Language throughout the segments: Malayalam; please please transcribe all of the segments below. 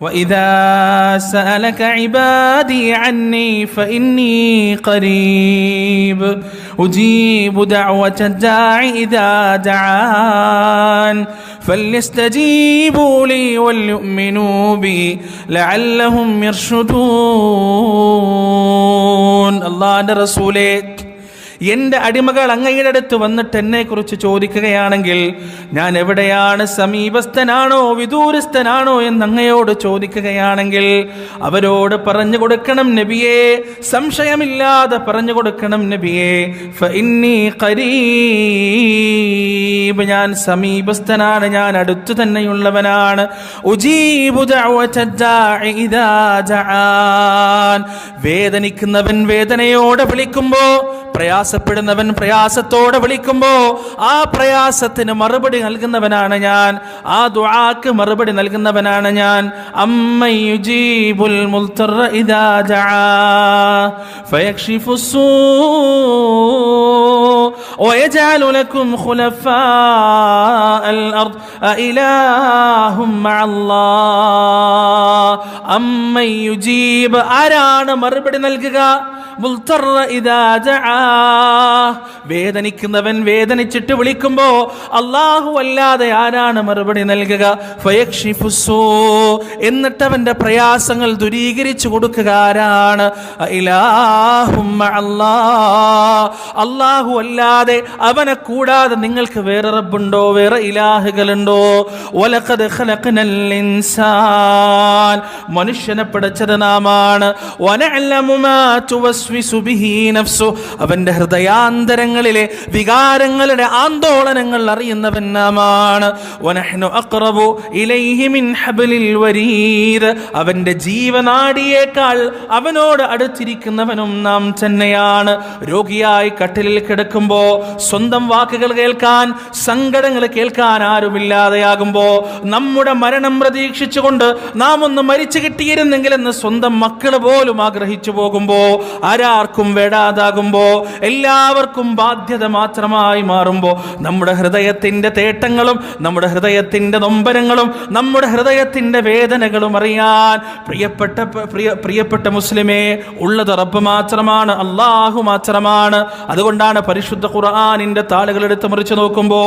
وَإِذَا سَأَلَكَ عِبَادِي عَنِّي فَإِنِّي قَرِيبٌ أُجِيبُ دَعْوَةَ الدَّاعِ إِذَا دَعَانِ فَلْيَسْتَجِيبُوا لِي وَلْيُؤْمِنُوا بِي لَعَلَّهُمْ يَرْشُدُونَ. അല്ലാഹുവിന്റെ റസൂലേ, എൻ്റെ അടിമകൾ അങ്ങയുടെ അടുത്ത് വന്നിട്ട് എന്നെക്കുറിച്ച് ചോദിക്കുകയാണെങ്കിൽ ഞാൻ എവിടെയാണ്, സമീപസ്ഥനാണോ വിദൂരസ്ഥനാണോ എന്ന് അങ്ങയോട് ചോദിക്കുകയാണെങ്കിൽ അവരോട് പറഞ്ഞു കൊടുക്കണം നബിയേ, സംശയമില്ലാതെ പറഞ്ഞു കൊടുക്കണം നബിയേ, ഫഇന്നി ഖരീബ്, ഞാൻ സമീപസ്ഥനാണ്, ഞാൻ അടുത്തു തന്നെയുള്ളവനാണ്. ഉജീബു ദഅവതദ്ദാഇ ഇദാ ദഅാൻ, വേദനിക്കുന്നവൻ വേദനയോടെ വിളിക്കുമ്പോ, പ്രയാസപ്പെടുന്നവൻ പ്രയാസത്തോടെ വിളിക്കുമ്പോ ആ പ്രയാസത്തിന് മറുപടി നൽകുന്നവനാണ് ഞാൻ, ആ ദുആക്ക് മറുപടി നൽകുന്നവനാണ് ഞാൻ. അമ്മൻ യുജീബുൽ മുൽതറ ഇദാ ദആ ഫയക്ഷിഫുസ് ويجعل لكم خلفاء الأرض أإله مع الله أمن يجيب, ആരാണ് മറുപടി നൽകുക? മുൽതറ ഇദാ ദആ, വേദനിക്കുന്നവൻ വേദനിച്ചിട്ട് വിളിക്കുമ്പോ അല്ലാഹു അല്ലാതെ ആരാണ് മറുപടി നൽകുക? ഫയക്ഷിഫുസ്, എന്നിട്ട് അവന്റെ പ്രയാസങ്ങൾ ദൂരീകരിച്ചു കൊടുക്കുക ആരാണ്? ഇലാഹും മഅല്ലാഹ്, അല്ലാഹു അല്ലാതെ അവനെ കൂടാതെ നിങ്ങൾക്ക് വേറെ റബ്ബുണ്ടോ, വേറെ ഇലാഹുകളുണ്ടോ? വലഖദ് ഖലഖനൽ ഇൻസാൻ, മനുഷ്യനെ പടച്ചത് നാമാണ്. വനഅലമു മാ തുവസ്വിസു ബിഹി നഫ്സു, അവന്റെ ഹൃദയാന്തരങ്ങളിലെ വികാരങ്ങളുടെ ആന്തോളനങ്ങൾ അറിയുന്നവൻ നാമാണ്. വനഹ്നു അഖ്റബു ഇലൈഹി മിൻ ഹബ്ലിൽ വരീദ്, അവന്റെ ജീവനാഡിയേക്കാൾ അവനോട് അടുത്തിരിക്കുന്നവനും നാം തന്നെയാണ്. രോഗിയായി കട്ടിലിൽ കിടക്കുമ്പോ സ്വന്തം വാക്കുകൾ കേൾക്കാൻ, സങ്കടങ്ങൾ കേൾക്കാൻ ആരുമില്ലാതെയാകുമ്പോ, നമ്മുടെ മരണം പ്രതീക്ഷിച്ചുകൊണ്ട് നാം ഒന്ന് മരിച്ചു കിട്ടിയിരുന്നെങ്കിൽ എന്ന് സ്വന്തം മക്കള് പോലും ആഗ്രഹിച്ചു പോകുമ്പോ, ആരാർക്കും വേടാതാകുമ്പോ, എല്ലാവർക്കും ബാധ്യത മാത്രമായി മാറുമ്പോ, നമ്മുടെ ഹൃദയത്തിന്റെ തേട്ടങ്ങളും നമ്മുടെ ഹൃദയത്തിന്റെ നൊമ്പരങ്ങളും നമ്മുടെ ഹൃദയത്തിന്റെ വേദനകളും അറിയാൻ പ്രിയപ്പെട്ട മുസ്ലിമേ, ഉള്ളത് റബ്ബ് മാത്രമാണ്, അല്ലാഹു മാത്രമാണ്. അതുകൊണ്ടാണ് പരിശുദ്ധ ഖുർആനിന്റെ താളുകൾ എടുത്ത് മറിച്ച് നോക്കുമ്പോ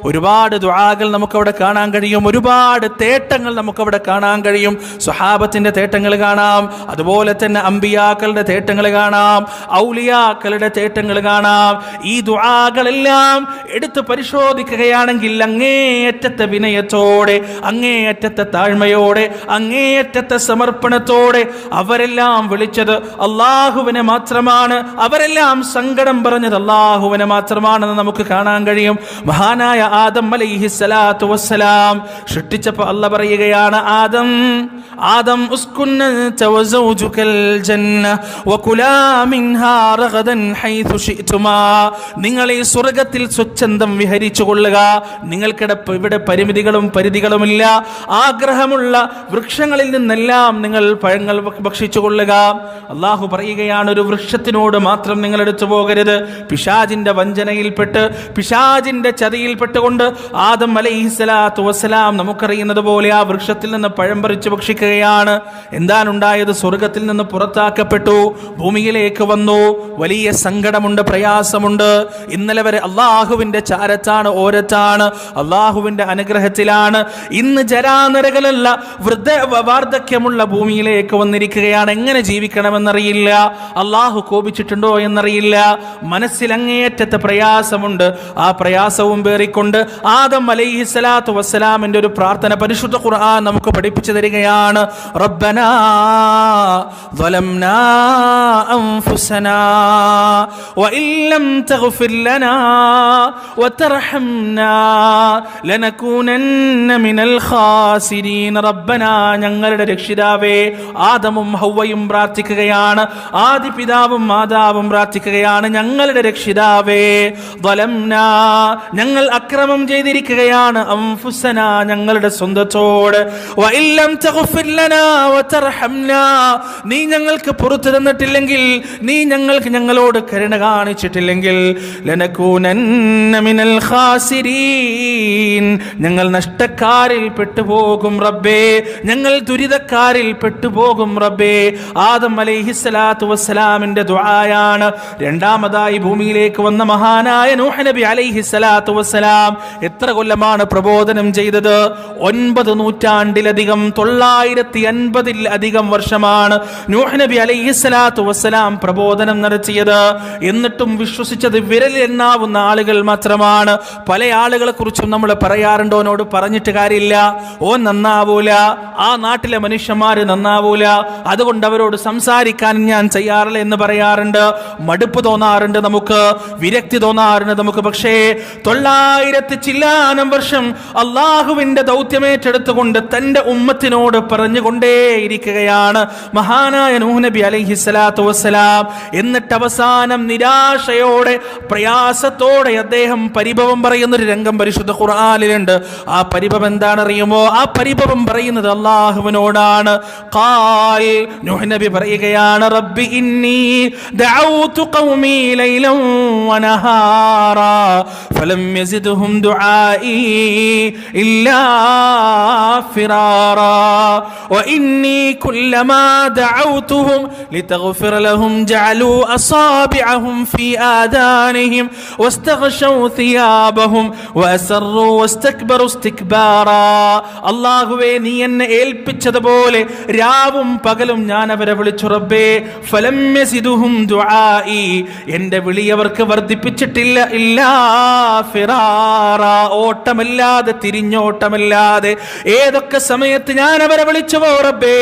ഒരുപാട് ദുആകൾ നമുക്കവിടെ കാണാൻ കഴിയും, ഒരുപാട് തേട്ടങ്ങൾ നമുക്കവിടെ കാണാൻ കഴിയും. സ്വഹാബത്തിന്റെ തേട്ടങ്ങൾ കാണാം, അതുപോലെ തന്നെ അമ്പിയാക്കളുടെ തേട്ടങ്ങൾ കാണാം, ഔലിയാക്കളുടെ തേട്ടങ്ങൾ കാണാം. ഈ ദുആകളെല്ലാം എടുത്ത് പരിശോധിക്കുകയാണെങ്കിൽ അങ്ങേയറ്റത്തെ വിനയത്തോടെ, അങ്ങേയറ്റത്തെ താഴ്മയോടെ, അങ്ങേയറ്റത്തെ സമർപ്പണത്തോടെ അവരെല്ലാം വിളിച്ചത് അല്ലാഹുവിനെ മാത്രമാണ്, അവരെല്ലാം സങ്കടം പറഞ്ഞത് അല്ലാഹുവിനെ മാത്രമാണെന്ന് നമുക്ക് കാണാൻ കഴിയും. മഹാനായ ആദം അലൈഹിസ്സലാത്തു വസ്സലാം സൃഷ്ടിച്ചപ്പോൾ അല്ലാഹ് പറയുകയാണ്, ആദം ഉസ്കുന്ന വസൗജുകൽ ജന്ന വകുലാ മിൻഹാ റഗദൻ ഹൈതു ശിഅ്തുമാ, നിങ്ങൾ ഈ സ്വർഗ്ഗത്തിൽ സ്വച്ഛന്തം വിഹരിച്ചു കൊള്ളുക, നിങ്ങൾക്കിവിടെ പരിമിതികളും പരിധികളുമില്ല, ആഗ്രഹമുള്ള വൃക്ഷങ്ങളിൽ നിന്നെല്ലാം നിങ്ങൾ പഴങ്ങൾ ഭക്ഷിച്ചു കൊള്ളുക. അല്ലാഹു പറയുകയാണ്, ഒരു വൃക്ഷത്തിനോട് മാത്രം നിങ്ങൾ എടുത്തു പോകരുത്. പിശാചിന്റെ വഞ്ചനയിൽപ്പെട്ട്, പിശാചിന്റെ ചതിയിൽപ്പെട്ടുകൊണ്ട് ആദം അലൈഹിസ്സലാത്തു വസ്സലാം നമുക്കറിയുന്നത് പോലെ ആ വൃക്ഷത്തിൽ നിന്ന് പഴം പറിച്ച് ഭക്ഷിക്കുകയാണ്. എന്താണ് ഉണ്ടായത്? സ്വർഗത്തിൽ നിന്ന് പുറത്താക്കപ്പെട്ടു, ഭൂമിയിലേക്ക് വന്നു. വലിയ സങ്കടമുണ്ട്, പ്രയാസമുണ്ട്. ഇന്നലെ വരെ അള്ളാഹുവിന്റെ ചാരത്താണ്, ഓരത്താണ്, അള്ളാഹുവിന്റെ അനുഗ്രഹത്തിലാണ്. ഇന്ന് ജരാനരകളല്ല, വാർദ്ധക്യമുള്ള ഭൂമിയിലേക്ക് വന്നിരിക്കുകയാണ്. എങ്ങനെ ജീവിക്കണമെന്നറിയില്ല, അള്ളാഹു കോപിച്ചിട്ടുണ്ടോ എന്നറിയില്ല, മനസ്സിൽ അങ്ങേയറ്റത്തെ പ്രയാസമുണ്ട്. ആ പ്രയാസവും പേറിക്കൊണ്ട് ആദം അലൈഹിസ്സലാത്തു വസ്സലാമിന്റെ ഒരു പ്രാർത്ഥന പരിശുദ്ധ ഖുർആൻ നമുക്ക് പഠിപ്പിച്ചു തരികയാണ്. റബ്ബനാ ളലംനാ അൻഫുസനാ വഇല്ലം തഗ്ഫിർ ലനാ വതർഹംനാ ലനകൂനന്ന മിനൽ ഖാസിരീൻ. റബ്ബനാ, ഞങ്ങളുടെ രക്ഷിതാവേ. ആദമും ഹവ്വയും പ്രാർത്ഥിക്കുകയാണ്, ആദി പിതാവും മാതാവും പ്രാർത്ഥിക്കുകയാണ്, ഞങ്ങളുടെ രക്ഷിതാവേ. ളലംനാ, ഞങ്ങൾ അക്രമം ചെയ്തിരിക്കുകയാണ്, അൻഫുസനാ, ഞങ്ങളുടെ സ്വന്തത്തോട്. വഇല്ലം തഗ്ഫിർ ലനാ വതർഹംനാ, നീ ഞങ്ങൾക്ക് പുറത്തു തന്നിട്ടില്ലെങ്കിൽ, നീ ഞങ്ങളോട് കരുണ കാണിച്ചിട്ടില്ലെങ്കിൽ ലനകൂനന്ന മിനൽ ഖാസിരീൻ, ഞങ്ങൾ നഷ്ടക്കാരിൽ പെട്ടുപോകും റബ്ബേ, ഞങ്ങൾ ദുരിതക്കാരിൽ പെട്ടുപോകും റബ്ബേ. ആദം അലൈഹിസ്സലാത്തു വസ്സലാമിന്റെ ദുആയാണ്. രണ്ടാമതായി ഭൂമിയിലേക്ക് വന്ന മഹാനായ നൂഹ് നബി അലൈഹിസ്സലാത്തു വസ്സലാം എത്ര കൊല്ലമാണ് പ്രബോധനം ചെയ്തത്? 9 നൂറ്റാണ്ടിലധികം, 950 വർഷമാണ് നൂഹ് നബി അലൈഹിസ്സലാത്തു വസ്സലാം പ്രബോധനം നടത്തിയത്. എന്നിട്ടും വിശ്വസിച്ചത് വിരലിൽ എണ്ണാവുന്ന ആളുകൾ മാത്രമാണ്. പല ആളുകളെ കുറിച്ചും നമ്മൾ പറയാറുണ്ട്, ഓനോട് പറഞ്ഞിട്ട് കാര്യമില്ല, ഓൻ നന്നാവൂല, ആ നാട്ടിലെ മനുഷ്യന്മാര് നന്നാവൂല, അതുകൊണ്ട് അവരോട് സംസാരിക്കാൻ ഞാൻ ചെയ്യാറില്ല എന്ന് പറയാറുണ്ട്. മടുപ്പ് തോന്നാറുണ്ട് നമുക്ക്, വിരക്തി തോന്നാറുണ്ട് നമുക്ക്. പക്ഷേ 900 ചില്ലാനം വർഷം അള്ളാഹുവിന്റെ ദൗത്യമേറ്റെടുത്തുകൊണ്ട് തന്റെ ഉമ്മത്തിനോട് പറഞ്ഞുകൊണ്ടേയിരിക്കുകയാണ് മഹാനായ നൂഹ് നബി അലൈഹിസ്സലാത്തു വസ്സലാം. എന്നിട്ട് അവസാനം നിരാശയോടെ, പ്രയാസത്തോടെ അദ്ദേഹം പരിഭവം പറയുന്നൊരു രംഗം പരിശുദ്ധ ഖുർആനിലുണ്ട്. ആ പരിഭവം എന്താണെന്നറിയുമോ? ആ പരിഭവം പറയുന്നത് അള്ളാഹുവിനോടാണ്. ഖാൽ, നൂഹ് നബി പറയുകയാണ്, റബ്ബി ഇന്നി ദഅൗതു ഖൗമി ലൈലൻ വനഹാറാ ഫലം യസിദ്ഹും ദുആഇ ഇല്ലാ ഫിറാറാ വഇന്നി കുല്ലമാ ദഅൗതുഹും ലിതഗ്ഫിറ ലഹും ജഅലൂ അസാബിഅഹും ഫീ ആദാനിഹിം വസ്തഗ്ശൗ സിയാബഹും വഅസറൂ വസ്തക്ബറു ഇസ്തിക്ബാറാ. അല്ലാഹുവേ, നീ എന്നെ ഏൽപ്പിച്ചതുപോലെ രാവും പകലും ഞാൻ അവരെ വിളിച്ചു റബ്ബേ. ഫലം യസിദ്ഹും ദുആഇ, എന്റെ വിളി അവർക്ക് വർദ്ധിപ്പിച്ചിട്ടില്ല. ഇല്ലാ ഫിറാറാ, ഓട്ടമല്ലാതെ, തിരിഞ്ഞോട്ടമല്ലാതെ. ഏതൊക്കെ സമയത്ത് ഞാൻ അവരെ വിളിച്ചുവോ റബ്ബേ,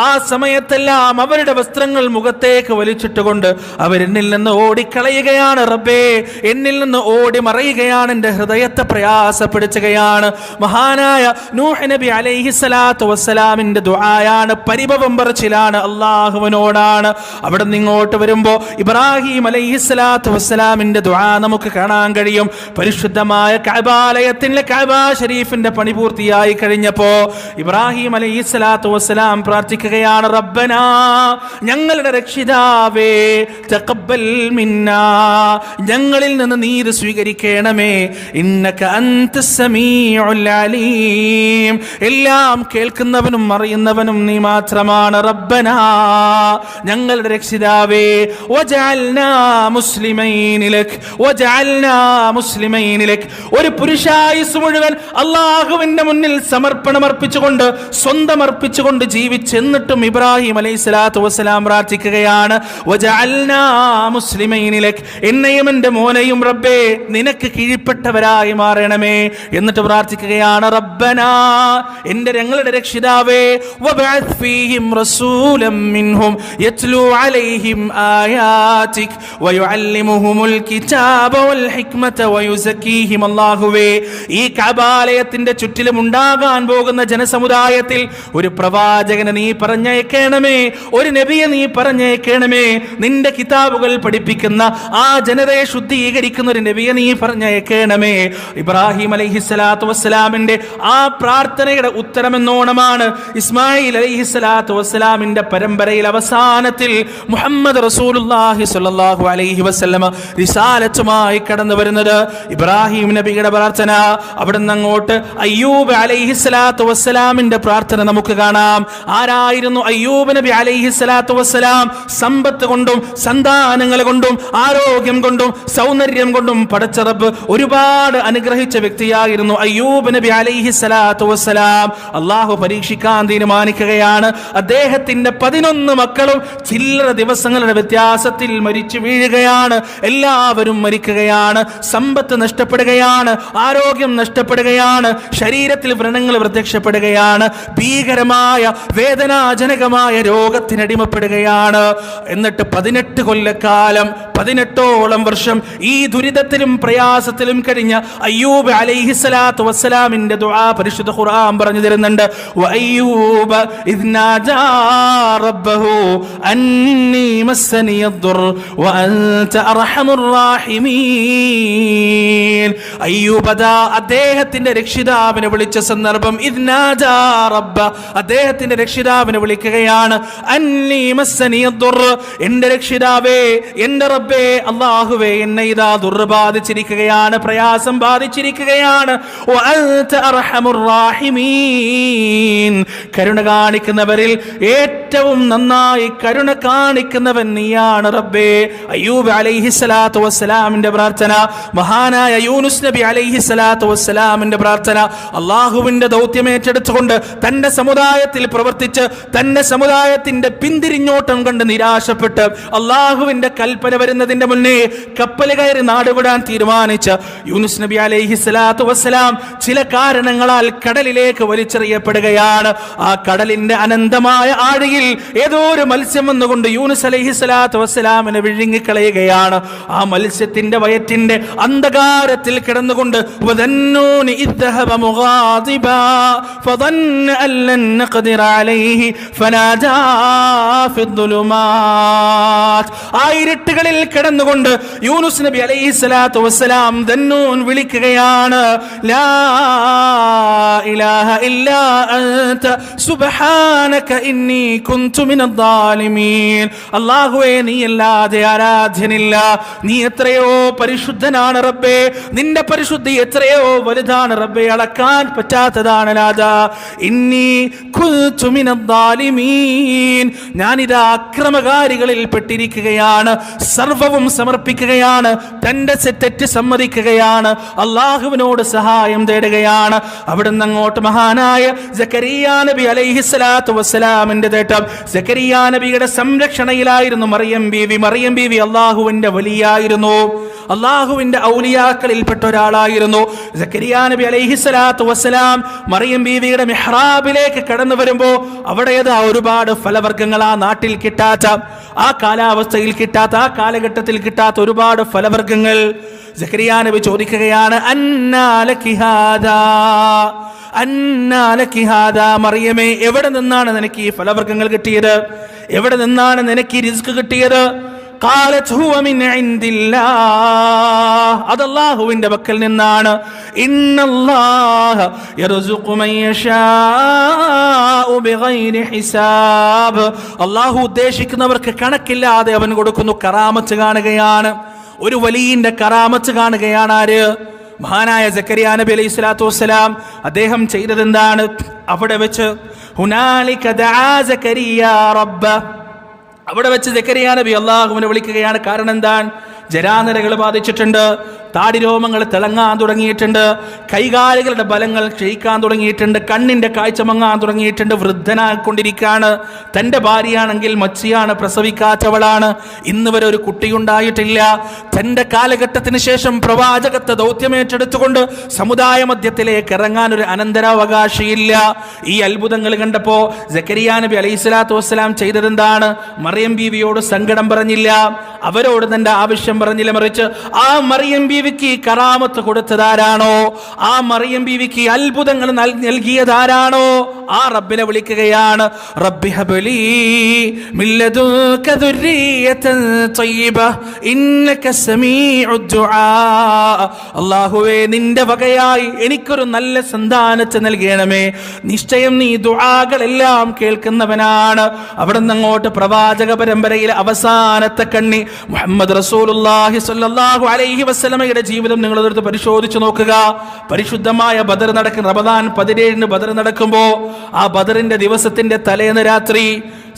ആ സമയത്തെല്ലാം അവരുടെ വസ്ത്രങ്ങൾ മുഖത്തേക്ക് വലിച്ചിട്ടുകൊണ്ട് അവരെന്നിൽ നിന്ന് ഓടിക്കളയുകയാണ് റബ്ബേ, എന്നിൽ നിന്ന് ഓടി മറയുകയാണ്, എന്റെ ഹൃദയത്തെ പ്രയാസപ്പെടുത്തുകയാണ്. മഹാനായ നൂഹ് നബി അലൈഹിസ്സലാത്തു വസ്സലാമിന്റെ ദുആയാണ്, പരിഭവം പറച്ചിലാണ് അള്ളാഹുവിനോടാണ്. അവിടെ നിന്ന് ഇങ്ങോട്ട് വരുമ്പോ ഇബ്രാഹിം അലൈഹിസ്സലാത്തു വസ്സലാമിന്റെ ദുആ നമുക്ക് കാണാൻ കഴിയും. പരിശുദ്ധമായ കഅബാലയത്തിന്റെ കഅബ ഷരീഫിന്റെ പണി പൂർത്തിയായി കഴിഞ്ഞപ്പോ ഇബ്രാഹിം അലൈഹിസ്സലാത്തു വസ്സലാം പ്രാർത്ഥിക്കുകയാണ്, റബ്ബനാ, ഞങ്ങളുടെ രക്ഷിതാവേ, തഖബ്ബൽ മിന്നാ, ഞങ്ങളിൽ നിന്ന് നീ ഇത് സ്വീകരിക്കണമേ, ഇന്നക അൻതസ് സമീഉൽ അലീം, എല്ലാം കേൾക്കുന്നവനും അറിയുന്നവനും നീ മാത്രമാണ്. റബ്ബനാ, ഞങ്ങളുടെ രക്ഷിതാവേ, വജഅൽനാ മുസ്ലിമൈന ലക്, വജഅൽനാ മുസ്ലിമൈന ലക്, ഒരു പുരുഷായുസ് മുഴുവൻ അല്ലാഹുവിന്റെ മുന്നിൽ സമർപ്പണമർപ്പിച്ചുകൊണ്ട്, സ്വന്തം അർപ്പിച്ചുകൊണ്ട് ജീവിച്ചെന്നിട്ടും ഇബ്രാഹിം അലൈഹിസ്സലാത്തു വസ്സലാം പ്രാർത്ഥിക്കുകയാണ്, വജഅൽനാ മുസ്ലിമൈന ലക്, എന്നെയും എൻ്റെ മോനെയും റബ്ബേ നിനക്ക് കീഴ്പ്പെട്ടവരായി മാറണമേ. എന്നിട്ട് പ്രാർത്ഥിക്കുകയാണ്, റബ്ബനാ, എൻ്റെ ഞങ്ങളുടെ രക്ഷിതാവേ, വബഅത്ത് ഫീഹിം റസൂലൻ മിൻഹും യത്ലൂ അലൈഹിം ആയാതിക് വയുഅല്ലിമുഹുമുൽ കിതാബ വൽ ഹിക്മത വയുസക്കീഹിം. അല്ലാഹുവേ, ഈ കഅബാലയത്തിന്റെ ചുറ്റിലും ഉണ്ടാകാൻ പോകുന്ന ജനസമുദായത്തിൽ ഒരു പ്രവാചകനെ നീ പറഞ്ഞയക്കണമേ, ഒരു നബിയെ നീ പറഞ്ഞയക്കണമേ, നിന്റെ കിതാബുകൾ പഠിപ്പിക്കുന്ന ആ ജനതയെ ശുദ്ധീകരിക്കുന്ന ഒരു നബിയെ നീ പറഞ്ഞയക്കണമേ. ഇബ്രാഹിം അലൈഹിസ്സലാത്തു വസ്സലാമിന്റെ ആ പ്രാർത്ഥനയുടെ ഉത്തരമെന്നോണമാണ് ഇസ്മായിൽ അലൈഹിസ്സലാത്തു വസ്സലാമിന്റെ പരമ്പരയിൽ അവസാനത്തിൽ മുഹമ്മദ് റസൂലുള്ളാഹി സ്വല്ലല്ലാഹു അലൈഹി വസല്ലമ റിസാലത്തുമായി കടന്നു വരുന്നത്. ഇബ്രാഹിം നബിയുടെ പ്രാർത്ഥന, അവിടെ നിന്ന് അങ്ങോട്ട് അയ്യൂബ് അലൈഹിസ്സലാത്തു വസ്സലാമിന്റെ പ്രാർത്ഥന നമുക്ക് കാണാം. ആരായിരുന്നു അയ്യൂബ് നബി അലൈഹിസ്സലാത്തു വസ്സലാം? സമ്പത്ത് കൊണ്ടും സന്താനങ്ങൾ കൊണ്ടും ആരോഗ്യം കൊണ്ടും സൗന്ദര്യം കൊണ്ടും പടച്ച റബ്ബ് ഒരുപാട് അനുഗ്രഹിച്ച വ്യക്തിയായിരുന്നു അയ്യൂബ് നബി അലൈഹിസ്സലാത്തു വസ്സലാം. അള്ളാഹു പരീക്ഷിക്കാൻ തീരുമാനിക്കുകയാണ്. അദ്ദേഹത്തിന്റെ 11 മക്കളും ചില്ലറ ദിവസങ്ങളുടെ വ്യത്യാസത്തിൽ മരിച്ചു വീഴുകയാണ്. എല്ലാവരും മരിക്കുകയാണ്, സമ്പത്ത് നഷ്ടപ്പെടുകയാണ്, ആരോഗ്യം നഷ്ടപ്പെടുകയാണ്, ശരീരത്തിൽ വ്രണങ്ങൾ പ്രത്യക്ഷപ്പെടുകയാണ്, ഭീകരമായ വേദനാജനകമായ രോഗത്തിനടിമപ്പെടുകയാണ്. എന്നിട്ട് 18 കൊല്ലക്കാലം, 18ഓളം വർഷം ഈ ദുരിതത്തിലും പ്രയാസത്തിലും കഴിഞ്ഞ അയ്യൂബ് അലൈഹിസ്സലാത്തു വസ്സലാമിന്റെ ദുആ പരിശുദ്ധ ഖുർആൻ പറഞ്ഞു തരുന്നുണ്ട്. വഅയ്യൂബ ഇദ് നാദാ റബ്ബഹു അന്നി മസ്സനിയദ്ദുർ വഅൻത അർഹമുർ റാഹിമീൻ. അയ്യൂബ് അദ്ദേഹത്തിന്റെ രക്ഷിതാവിനെ വിളിച്ച സന്ദർഭം, ഇദ് നാദാ റബ്ബ, അദ്ദേഹത്തിന്റെ രക്ഷിതാവിനെ വിളിക്കുകയാണ്. അന്നി മസ്സനിയദ്ദുർ, എന്റെ രക്ഷിതാവേ, എന്റെ റബ്ബേ, അല്ലാഹുവേ, എന്നെ ഇതാ ദുർബ ബാധിച്ചിരിക്കുകയാണ്, പ്രയാസം ബാധിച്ചിരിക്കുകയാണ്. വഅൻത അർഹമുർ റാഹിമീൻ, കരുണ കാണിക്കുന്നവരിൽ ഏറ്റവും നന്നായി കരുണ കാണിക്കുന്നവൻ നീയാണ് റബ്ബേ. അയ്യൂബ് അലൈഹിസ്സലാത്തു വസ്സലാമിന്റെ പ്രാർത്ഥന, മഹാനായ യൂനുസ് നബി അലൈഹിസ്സലാത്തു വസ്സലാമിന്റെ പ്രാർത്ഥന, അള്ളാഹുവിന്റെ ദൗത്യം ഏറ്റെടുത്തുകൊണ്ട് തന്റെ സമുദായത്തിൽ പ്രവർത്തിച്ച് തന്റെ സമുദായത്തിന്റെ പിന്തിരിഞ്ഞോട്ടം കണ്ട് നിരാശപ്പെട്ട് അള്ളാഹുവിന്റെ കൽപ്പന വരുന്നതിന്റെ മുന്നേ കപ്പൽ കയറി നാടുവിടാൻ തീരുമാനിച്ച യൂനുസ് നബി അലൈഹിസ്സലാത്തു വസ്സലാം ചില കാരണങ്ങളാൽ കടലിലേക്ക് വലിച്ചെറിയപ്പെടുകയാണ്. ആ കടലിന്റെ അനന്തമായ ആഴിയിൽ ഏതോ ഒരു മത്സ്യം വന്നുകൊണ്ട് യൂനുസ് അലൈഹിസ്സലാത്തു വസ്സലാമിനെ വിഴുങ്ങിക്കളയുകയാണ്. ആ മത്സ്യത്തിന്റെ വയറ്റിന്റെ അന്ധകാരത്തിൽ കിടന്നുകൊണ്ട് വദന്നൂനി ഇദ്ദഹബ മുഗാദിബാ ഫദന്ന അല്ലൻ നഖ്ദിറ അലൈഹി ഫനാദാ ഫിദ്ദുലുമാത്, ആ ഇരുട്ടുകളിൽ കിടന്നുകൊണ്ട് യൂനുസ് നബി അലൈഹിസ്സലാത്തു വസ്സലാം ദന്നൂൻ വിളിക്കുകയാണ്, ലാ ഇലാഹ ഇല്ലാ അൻത സുബ്ഹാനക ഇന്നി കുൻതു മിനദ് ളാലിമീൻ. അല്ലാഹുവേ, നീയല്ലാതെ ആരാധ്യനില്ല, നീ എത്രയോ പരിശുദ്ധനാണ് റബ്ബേ, നിന്റെ പരിശുദ്ധി എത്രയോ വലുതാണ് റബ്ബേ, അളക്കാൻ പറ്റാത്തതാണ് നാഥാ. ഇന്നി കുൻതു മിനദ് ളാലിമീൻ, ഞാനിതാ അക്രമകാരികളിൽ പെട്ടിരിക്കുകയാണ്, സർവവും സമർപ്പിക്കുകയാണ്, തന്റെ തെറ്റ് സമ്മതിക്കുകയാണ്, അള്ളാഹുവിനോട് സഹായം തേടുകയാണ്. അവിടുന്ന് അങ്ങോട്ട് മഹാനായ സക്കരിയ്യാ നബി അലൈഹിസ്സലാത്തു വസ്സലാമിന്റെ തേട്ടം, സക്കരിയ്യാ നബിയുടെ സംരക്ഷണയിലായിരുന്നു മറിയം ബീവി. മറിയം ബീവി അള്ളാഹുവിന്റെ വലിയായിരുന്നു, അള്ളാഹുവിന്റെ ഔലിയാക്കളിൽപ്പെട്ട ഒരാളായിരുന്നു. സക്കരിയ്യാ നബി അലൈഹിസ്സലാത്തു വസ്സലാം മറിയം ബീവിയുടെ മിഹ്റാബിലേക്ക് കടന്നു വരുമ്പോ അവിടെ ഒരുപാട് ഫലവർഗ്ഗങ്ങൾ, ആ നാട്ടിൽ കിട്ടാത്ത, ആ കാലാവസ്ഥയിൽ കിട്ടാത്ത, ആ കാലഘട്ടത്തിൽ കിട്ടാത്ത ഒരുപാട് ഫലവർഗ്ഗങ്ങൾ. സക്കരിയ്യാ നബി ചോദിക്കുകയാണ്, അന്നാ ലകി ഹാദാ, അന്നാ ലകി ഹാദാ, മറിയമേ, എവിടെ നിന്നാണ് നിനക്ക് ഈ ഫലവർഗ്ഗങ്ങൾ കിട്ടിയത്? എവിടെ നിന്നാണ് നിനക്ക് ഈ റിസ്ക് കിട്ടിയത്? ഖാലത് ഹുവ മിൻ ഇൻദില്ലാഹ്, അത് അല്ലാഹുവിന്റെ പക്കൽ നിന്നാണ്. ഇന്നല്ലാഹ യർസുഖു മൻ യശാഉ ബിഗൈരി ഹിസാബ്, അല്ലാഹു ഉദ്ദേശിക്കുന്നവർക്ക് കണക്കില്ലാതെ അവൻ കൊടുക്കുന്നു. കറാമത്ത് കാണുകയാണ്, ഒരു വലിയന്റെ കറാമത്ത് കാണുകയാണ്. ആര്? മഹാനായ സക്കരിയ്യാ നബി അലൈഹി സ്വലാത്തു വസ്സലാം. അദ്ദേഹം ചെയ്തതെന്താണ്? അവിടെ വെച്ച് ഹുനാലിക ദആ സക്കരിയ്യാ റബ്ബ, അവിടെ വെച്ച് സക്കരിയ്യാ നബി അല്ലാഹുവിനെ വിളിക്കുകയാണ്. കാരണം എന്താണ്? ജരാനരകൾ ബാധിച്ചിട്ടുണ്ട്, താടിരോമങ്ങൾ തിളങ്ങാൻ തുടങ്ങിയിട്ടുണ്ട്, കൈകാലുകളുടെ ബലങ്ങൾ ക്ഷയിക്കാൻ തുടങ്ങിയിട്ടുണ്ട്, കണ്ണിന്റെ കാഴ്ച മങ്ങാൻ തുടങ്ങിയിട്ടുണ്ട്, വൃദ്ധനായിക്കൊണ്ടിരിക്കുകയാണ്. തൻ്റെ ഭാര്യയാണെങ്കിൽ മച്ചിയാണ്, പ്രസവിക്കാത്തവളാണ്, ഇന്ന് വരെ ഒരു കുട്ടിയുണ്ടായിട്ടില്ല. തൻ്റെ കാലഘട്ടത്തിന് ശേഷം പ്രവാചകത്വ ദൗത്യമേറ്റെടുത്തുകൊണ്ട് സമുദായ മധ്യത്തിലേക്ക് ഇറങ്ങാൻ ഒരു അനന്തരാവകാശിയില്ല. ഈ അത്ഭുതങ്ങൾ കണ്ടപ്പോ സക്കരിയ്യാ നബി അലൈഹിസ്സലാത്തു വസ്സലാം ചെയ്തതെന്താണ്? മറിയം ബീവിയോട് സങ്കടം പറഞ്ഞില്ല, അവരോട് തന്റെ ആവശ്യം പറഞ്ഞില്ല, മറിച്ച് ആ മറിയം ബീവിക്ക് കറാമത്ത് കൊടുത്തതാരാണോ, ആ മറിയം ബീവിക്ക് അത്ഭുതങ്ങൾ നൽകിയതാരാണോ, ആ റബ്ബിനെ വിളിക്കുകയാണ്. റബ്ബി ഹബ്ലി മിൻ ലദുൻക ദുർരിയതൻ തയ്യിബ ഇന്നക സമീഉദ് ദുആ, അല്ലാഹുവേ, നിന്റെ വകയായി എനിക്കൊരു നല്ല സന്താനത്തെ നൽകണമേ, നിശ്ചയം നീ ദുആകളെല്ലാം കേൾക്കുന്നവനാണ്. അവിടെ നിന്ന് അങ്ങോട്ട് പ്രവാചക പരമ്പരയിലെ അവസാനത്തെ കണ്ണി മുഹമ്മദ് റസൂലുള്ളാഹി സ്വല്ലല്ലാഹു അലൈഹി വസല്ലമയുടെ ജീവിതം നിങ്ങൾ എടുത്ത് പരിശോധിച്ചു നോക്കുക. പരിശുദ്ധമായ ബദർ നടക്കുന്ന റമദാൻ 17 ബദർ നടക്കുമ്പോ ആ ബദറിന്റെ ദിവസത്തിന്റെ തലേന്ന് രാത്രി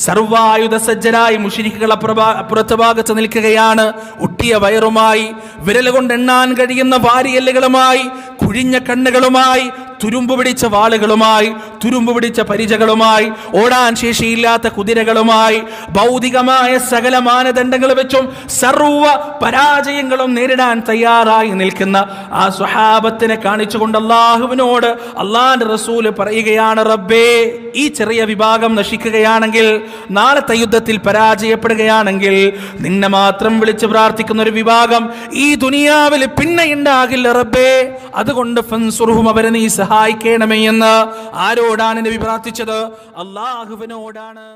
സർവായുധ സജ്ജരായി മുശ്രിക്കുകൾ അപ്പുറത്ത് ഭാഗത്ത് നിൽക്കുകയാണ്. ഒട്ടിയ വയറുമായി, വിരൽ കൊണ്ട് എണ്ണാൻ കഴിയുന്ന വാരിയെല്ലുകളുമായി, കുഴിഞ്ഞ കണ്ണുകളുമായി, തുരുമ്പ് പിടിച്ച വാളുകളുമായി, തുരുമ്പ് പിടിച്ച പരിചകളുമായി, ഓടാൻ ശേഷിയില്ലാത്ത കുതിരകളുമായി, ഭൗതികമായ സകല മാനദണ്ഡങ്ങൾ വെച്ചും സർവ പരാജയങ്ങളും നേരിടാൻ തയ്യാറായി നിൽക്കുന്ന ആ സ്വഹാബത്തിനെ കാണിച്ചുകൊണ്ട് അള്ളാഹുവിനോട് അള്ളാന്റെ റസൂല് പറയുകയാണ്, റബ്ബേ, ഈ ചെറിയ വിഭാഗം നശിക്കുകയാണെങ്കിൽ, നാളത്തെ യുദ്ധത്തിൽ പരാജയപ്പെടുകയാണെങ്കിൽ, നിന്നെ മാത്രം വിളിച്ച് പ്രാർത്ഥിക്കുന്ന ഒരു വിഭാഗം ഈ ദുനിയാവിൽ പിന്നെ ഉണ്ടാകില്ല റബ്ബേ. അതുകൊണ്ട് ഫൻസുർഹും, അവരെ നീ സഹായിക്കണമേ എന്ന് ആരോടാണ് നബി പ്രാർത്ഥിച്ചത്? അള്ളാഹുവിനോടാണ്.